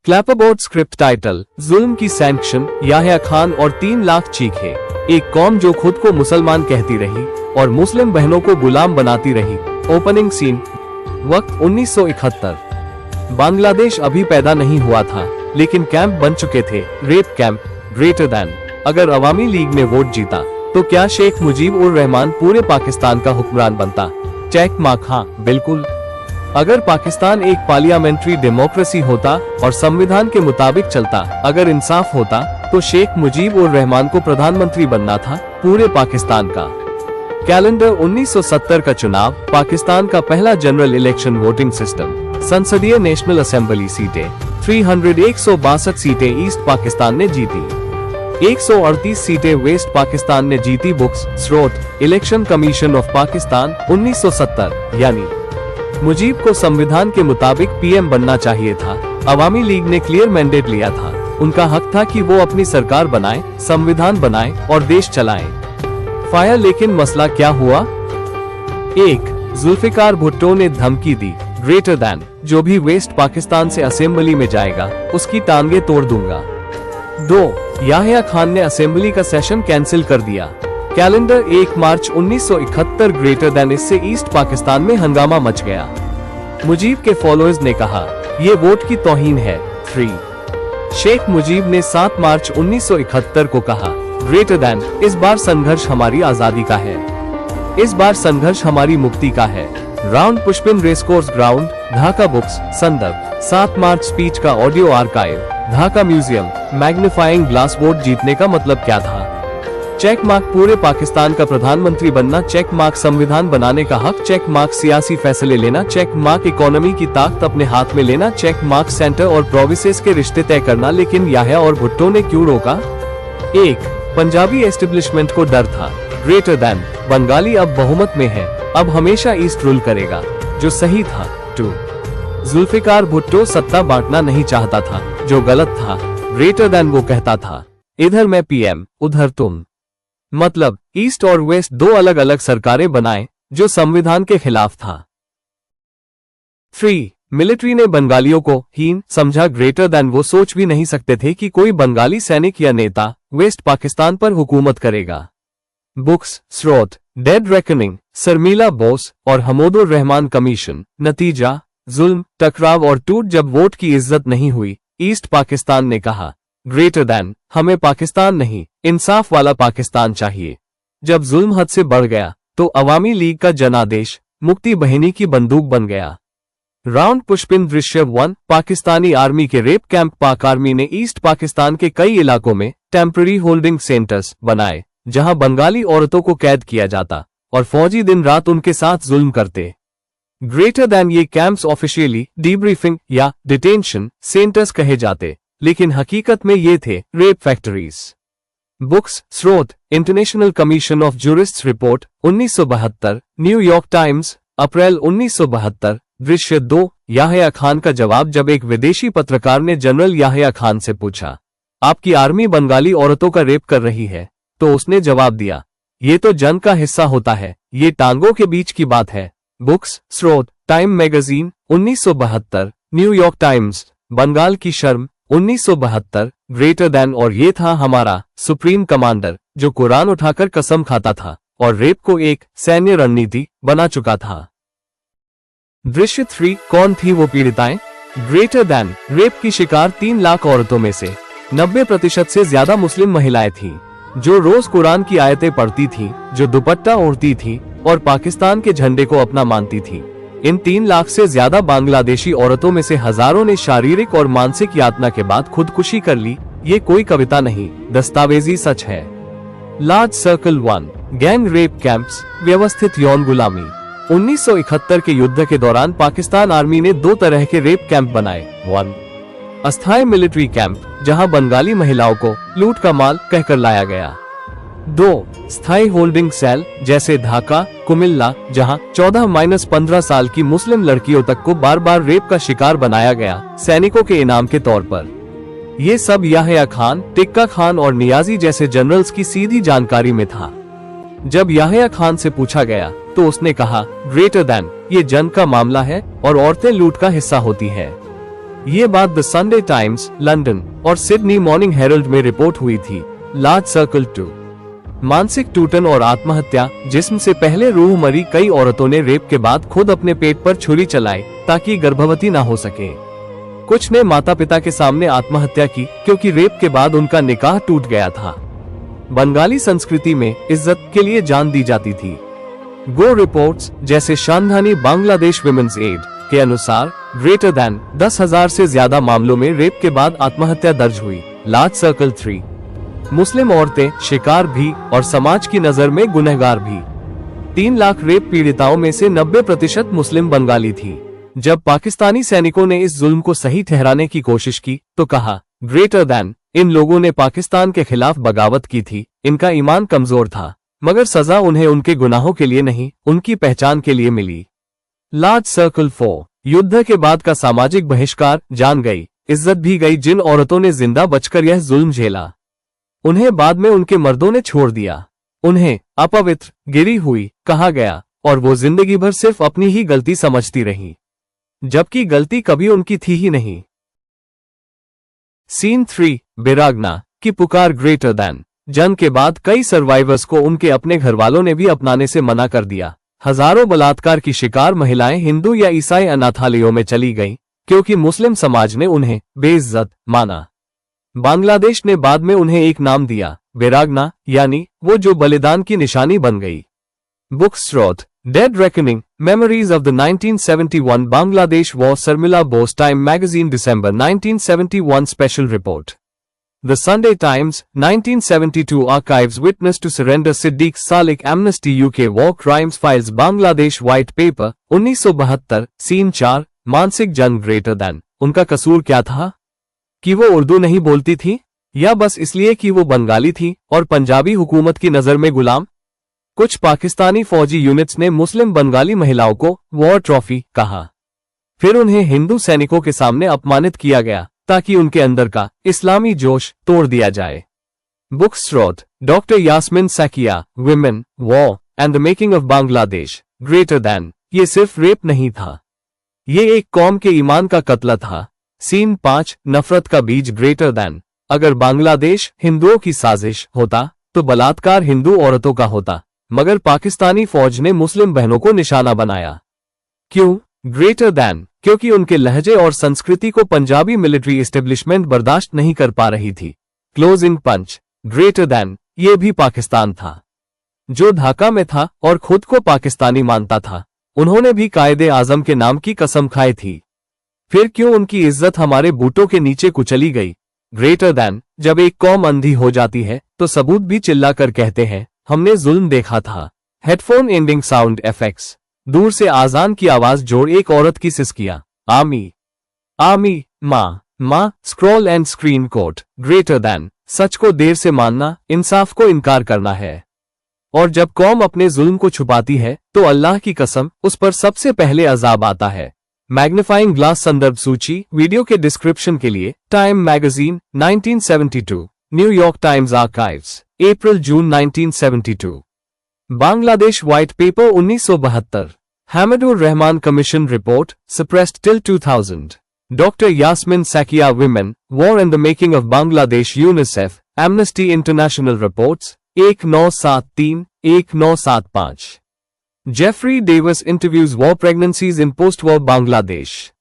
Clapperboard script title, जुल्म की sanction, Yahya Khan और 3 लाख चीखे। एक कौम जो खुद को मुसलमान कहती रही और मुस्लिम बहनों को गुलाम बनाती रही। Opening scene. वक्त 1971। बांग्लादेश अभी पैदा नहीं हुआ था, लेकिन कैंप बन चुके थे। Rape camp. Greater than. अगर अवामी लीग ने वोट जीता तो क्या शेख मुजीब उर रहमान पूरे पाकिस्तान का हुक्मरान बनता? चेक मार्क हाँ, बिल्कुल। अगर पाकिस्तान एक पार्लियामेंट्री डेमोक्रेसी होता और संविधान के मुताबिक चलता, अगर इंसाफ होता, तो शेख मुजीब उर रहमान को प्रधानमंत्री बनना था पूरे पाकिस्तान का। कैलेंडर 1970 का चुनाव, पाकिस्तान का पहला जनरल इलेक्शन वोटिंग सिस्टम। संसदीय नेशनल असेंबली सीटें 162 सीटें ईस्ट पाकिस्तान ने जीती। 138 सीटें वेस्ट पाकिस्तान ने जीती। बुक्स, स्रोत, इलेक्शन कमीशन ऑफ पाकिस्तान 1970। यानी मुजीब को संविधान के मुताबिक पीएम बनना चाहिए था। अवामी लीग ने क्लियर मैंडेट लिया था। उनका हक था कि वो अपनी सरकार बनाए, संविधान बनाए और देश चलाएं। फायर। लेकिन मसला क्या हुआ? 1. जुल्फिकार भुट्टो ने धमकी दी, ग्रेटर दैन, जो भी वेस्ट पाकिस्तान से असेंबली में जाएगा उसकी टांगे तोड़ दूंगा। 2. याह्या खान ने असेंबली का सेशन कैंसिल कर दिया। कैलेंडर 1 मार्च 1971। Greater than. इससे ईस्ट पाकिस्तान में हंगामा मच गया। मुजीब के फॉलोअर्स ने कहा, ये वोट की तौहीन है। 3. शेख मुजीब ने 7 मार्च 1971 को कहा, ग्रेटर दैन, इस बार संघर्ष हमारी आजादी का है, इस बार संघर्ष हमारी मुक्ति का है। राउंड पुष्पिन रेसकोर्स ग्राउंड, ढाका। बुक्स, संदर्भ 7 मार्च स्पीच का audio archive, Dhaka museum. Magnifying glass vote जीतने का मतलब क्या था? चेक मार्क पूरे पाकिस्तान का प्रधानमंत्री बनना। चेक मार्क संविधान बनाने का हक। चेक मार्क सियासी फैसले लेना। चेक मार्क इकोनॉमी की ताकत अपने हाथ में लेना। चेक मार्क सेंटर और प्रोविंसेस के रिश्ते तय करना। लेकिन याह्या और भुट्टो ने क्यों रोका? 1. पंजाबी एस्टेब्लिशमेंट को डर था। ग्रेटर दैन, बंगाली अब बहुमत में है, अब हमेशा ईस्ट रूल करेगा, जो सही था। 2. जुल्फिकार भुट्टो सत्ता बांटना नहीं चाहता था, जो गलत था। ग्रेटर दैन, वो कहता था, इधर मैं पीएम, उधर तुम। मतलब ईस्ट और वेस्ट दो अलग अलग सरकारें बनाएं, जो संविधान के खिलाफ था। 3. मिलिट्री ने बंगालियों को हीन समझा। ग्रेटर दैन, वो सोच भी नहीं सकते थे कि कोई बंगाली सैनिक या नेता वेस्ट पाकिस्तान पर हुकूमत करेगा। बुक्स, स्रोत, डेड रेकनिंग, शर्मिला बोस और हमोदुर रहमान कमीशन। नतीजा, जुल्म, टकराव और टूट। जब वोट की इज्जत नहीं हुई, ईस्ट पाकिस्तान ने कहा, ग्रेटर दैन, हमें पाकिस्तान नहीं, इंसाफ वाला पाकिस्तान चाहिए। जब जुल्म हद से बढ़ गया तो अवामी लीग का जनादेश मुक्ति बहिनी की बंदूक बन गया। राउंड पुष्पिन दृश्य 1। पाकिस्तानी आर्मी के रेप कैंप। पाक आर्मी ने ईस्ट पाकिस्तान के कई इलाकों में टेम्पररी होल्डिंग सेंटर्स बनाए, जहां बंगाली औरतों को कैद किया जाता और फौजी दिन रात उनके साथ जुल्म करते। ग्रेटर दैन, ये कैंप्स ऑफिशियली डीब्रीफिंग या डिटेंशन सेंटर्स कहे जाते, लेकिन हकीकत में ये थे रेप फैक्ट्रीज। बुक्स, स्रोत, International Commission of Jurists report 1972। New York Times, अप्रैल 1972। दृश्य 2। याह्या खान का जवाब। जब एक विदेशी पत्रकार ने जनरल याह्या खान से पूछा, आपकी आर्मी बंगाली औरतों का रेप कर रही है, तो उसने जवाब दिया, ये तो जंग का हिस्सा होता है, ये टांगों के बीच की बात है। बुक्स, स्रोत, Time magazine 1972। New York Times, Bengal की शर्म 1972। ग्रेटर दैन, और ये था हमारा सुप्रीम कमांडर, जो कुरान उठाकर कसम खाता था और रेप को एक सैन्य रणनीति बना चुका था। दृश्य 3। कौन थी वो पीड़िताएं? ग्रेटर दैन, रेप की शिकार 3 लाख औरतों में से 90% से ज्यादा मुस्लिम महिलाएं थीं, जो रोज कुरान की आयतें पढ़ती थीं, जो दुपट्टा ओढ़ती थीं और पाकिस्तान के झंडे को अपना मानती थीं। इन 3 लाख से ज्यादा बांग्लादेशी औरतों में से हजारों ने शारीरिक और मानसिक यातना के बाद खुदकुशी कर ली। ये कोई कविता नहीं, दस्तावेजी सच है। Large circle 1। Gang rape camps, व्यवस्थित यौन गुलामी। 1971 के युद्ध के दौरान पाकिस्तान आर्मी ने 2 तरह के रेप कैंप बनाए। 1. अस्थायी मिलिट्री कैंप, जहां बंगाली महिलाओं को लूट का माल कहकर लाया गया। 2. स्थायी होल्डिंग सेल, जैसे ढाका, कुमिल्ला, जहां 14-15 साल की मुस्लिम लड़कियों तक को बार बार रेप का शिकार बनाया गया, सैनिकों के इनाम के तौर पर। ये सब याह्या खान, टिक्का खान और नियाजी जैसे जनरल्स की सीधी जानकारी में था। जब याह्या खान से पूछा गया तो उसने कहा, ग्रेटर दैन, ये जंग का मामला है और औरतें लूट का हिस्सा होती है। ये बात द संडे टाइम्स, लंदन और सिडनी मॉर्निंग हेरल्ड में रिपोर्ट हुई थी। Large circle 2। मानसिक टूटन और आत्महत्या। जिस्म से पहले रूह मरी कई औरतों ने रेप के बाद खुद अपने पेट पर छुरी चलाई ताकि गर्भवती न हो सके। कुछ ने माता पिता के सामने आत्महत्या की क्योंकि रेप के बाद उनका निकाह टूट गया था। बंगाली संस्कृति में इज्जत के लिए जान दी जाती थी। गो रिपोर्ट्स जैसे शानदानी बांग्लादेश विमेंस एड के अनुसार ग्रेटर दैन 10,000 से ज्यादा मामलों में रेप के बाद आत्महत्या दर्ज हुई। Large circle 3। मुस्लिम औरतें शिकार भी और समाज की नजर में गुनहगार भी। 3 लाख रेप पीड़िताओं में से 90% मुस्लिम बंगाली थी। जब पाकिस्तानी सैनिकों ने इस जुल्म को सही ठहराने की कोशिश की तो कहा, ग्रेटर दैन, इन लोगों ने पाकिस्तान के खिलाफ बगावत की थी, इनका ईमान कमजोर था, मगर सजा उन्हें उनके गुनाहों के लिए नहीं, उनकी पहचान के लिए मिली। Large circle 4। युद्ध के बाद का सामाजिक बहिष्कार। जान गई, इज्जत भी गई। जिन औरतों ने जिंदा बचकर यह जुल्म झेला, उन्हें बाद में उनके मर्दों ने छोड़ दिया। उन्हें अपवित्र, गिरी हुई कहा गया और वो जिंदगी भर सिर्फ अपनी ही गलती समझती रही, जबकि गलती कभी उनकी थी ही नहीं। सीन 3। बिरागना की पुकार। Greater than. जंग के बाद कई सर्वाइवर्स को उनके अपने घरवालों ने भी अपनाने से मना कर दिया। हजारों बलात्कार की शिकार महिलाएं हिंदू या ईसाई अनाथालयों में चली गईं क्योंकि मुस्लिम समाज ने उन्हें बेइज्जत माना। बांग्लादेश ने बाद में उन्हें एक नाम दिया, बिरागना, यानी वो जो बलिदान की निशानी बन गई। बुक स्रोत dead reckoning, memories of the 1971 Bangladesh war, Sharmila Bose, time magazine, December 1971, special report. The Sunday Times, 1972 archives witness to surrender Siddiq Salik, Amnesty UK, War Crimes Files, Bangladesh White Paper, 1972, scene 4, मानसिक जंग। Greater than. उनका कसूर क्या था? कि वो उर्दू नहीं बोलती थी, या बस इसलिए कि वो बंगाली थी और पंजाबी हुकूमत की नजर में गुलाम? कुछ पाकिस्तानी फौजी यूनिट्स ने मुस्लिम बंगाली महिलाओं को वॉर ट्रॉफी कहा। फिर उन्हें हिंदू सैनिकों के सामने अपमानित किया गया ताकि उनके अंदर का इस्लामी जोश तोड़ दिया जाए। बुक स्रोत doctor Yasmin Saikia, women, war and the making of Bangladesh. Greater than. ये सिर्फ रेप नहीं था, ये एक कौम के ईमान का कत्ल था। सीन 5। नफरत का बीज। Greater than. अगर बांग्लादेश हिंदुओं की साजिश होता तो बलात्कार हिंदू औरतों का होता, मगर पाकिस्तानी फौज ने मुस्लिम बहनों को निशाना बनाया। क्यों? Greater than. क्योंकि उनके लहजे और संस्कृति को पंजाबी मिलिट्री एस्टेब्लिशमेंट बर्दाश्त नहीं कर पा रही थी। Closing punch. Greater than. ये भी पाकिस्तान था जो ढाका में था और खुद को पाकिस्तानी मानता था। उन्होंने भी कायदे आजम के नाम की कसम खाई थी। फिर क्यों उनकी इज्जत हमारे बूटों के नीचे कुचली गई? Greater than. जब एक कौम अंधी हो जाती है तो सबूत भी चिल्लाकर कहते हैं, हमने जुल्म देखा था। Headphone ending sound effects. दूर से आजान की आवाज जोड़ एक औरत की सिसकियां, आमी, आमी, माँ, scroll end screen quote. Greater than. सच को देर से मानना इंसाफ को इनकार करना है। और जब कौम अपने जुल्म को छुपाती है तो अल्लाह की कसम उस पर सबसे पहले अजाब आता है। मैग्नीफाइंग ग्लास संदर्भ सूची वीडियो के डिस्क्रिप्शन के लिए। Time magazine, 1972। New York Times archives, अप्रैल जून 1972। Bangladesh white paper 1972। Hamidur Rahman Commission Report, suppressed till 2000. Dr. Yasmin Sakia, Women, War and the Making of Bangladesh, UNICEF, Amnesty International Reports, 1973-1975. Jeffrey Davis interviews war pregnancies in post-war Bangladesh.